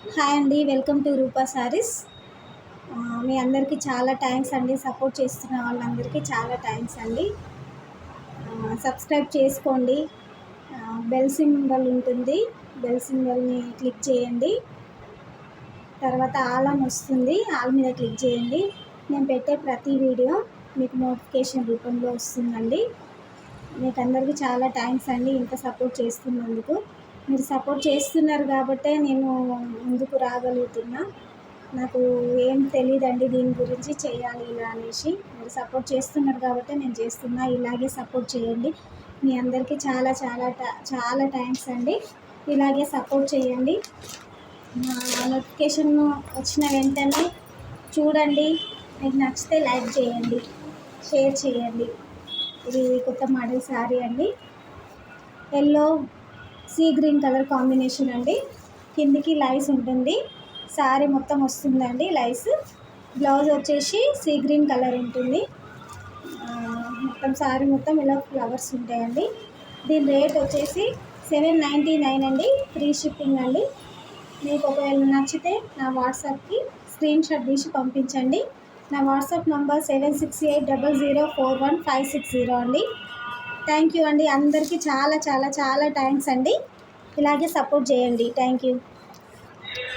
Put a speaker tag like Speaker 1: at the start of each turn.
Speaker 1: Hi అండి, welcome to రూపా సారీస్. మీ అందరికీ చాలా థ్యాంక్స్ అండి. సపోర్ట్ చేస్తున్న వాళ్ళందరికీ చాలా థ్యాంక్స్ అండి. సబ్స్క్రైబ్ చేసుకోండి. బెల్ సింబల్ ఉంటుంది, బెల్ సింబల్ని క్లిక్ చేయండి. తర్వాత ఆల్ అని వస్తుంది, ఆల్ మీద క్లిక్ చేయండి. నేను పెట్టే ప్రతి వీడియో మీకు నోటిఫికేషన్ రూపంలో వస్తుందండి. మీకు అందరికీ చాలా థ్యాంక్స్ అండి ఇంత సపోర్ట్ చేస్తున్నందుకు. మీరు సపోర్ట్ చేస్తున్నారు కాబట్టే నేను ముందుకు రాగలుగుతున్నా. నాకు ఏం తెలియదండి దీని గురించి, చేయాలి ఇలా అనేసి. మీరు సపోర్ట్ చేస్తున్నారు కాబట్టే నేను చేస్తున్నా. ఇలాగే సపోర్ట్ చేయండి. మీ అందరికీ చాలా చాలా చాలా థ్యాంక్స్ అండి. ఇలాగే సపోర్ట్ చేయండి. నోటిఫికేషన్ వచ్చిన వెంటనే చూడండి. మీకు నచ్చితే లైక్ చేయండి, షేర్ చేయండి. ఇది కొత్త మోడల్ శారీ అండి. Yellow sea green colour combination అండి. కిందికి లైస్ ఉంటుంది, శారీ మొత్తం వస్తుందండి లైస్. బ్లౌజ్ వచ్చేసి సీ గ్రీన్ కలర్ ఉంటుంది. మొత్తం శారీ మొత్తం ఇలా ఫ్లవర్స్ ఉంటాయండి. దీని రేట్ వచ్చేసి 799 అండి, ఫ్రీ షిప్పింగ్ అండి. మీకు ఒకవేళ నచ్చితే నా వాట్సాప్కి స్క్రీన్ షాట్ తీసి పంపించండి. నా వాట్సాప్ నంబర్ 7680041560 అండి. థ్యాంక్ యూ అండి. అందరికీ చాలా చాలా చాలా థ్యాంక్స్ అండి. ఇలాగే సపోర్ట్ చేయండి. Thank you.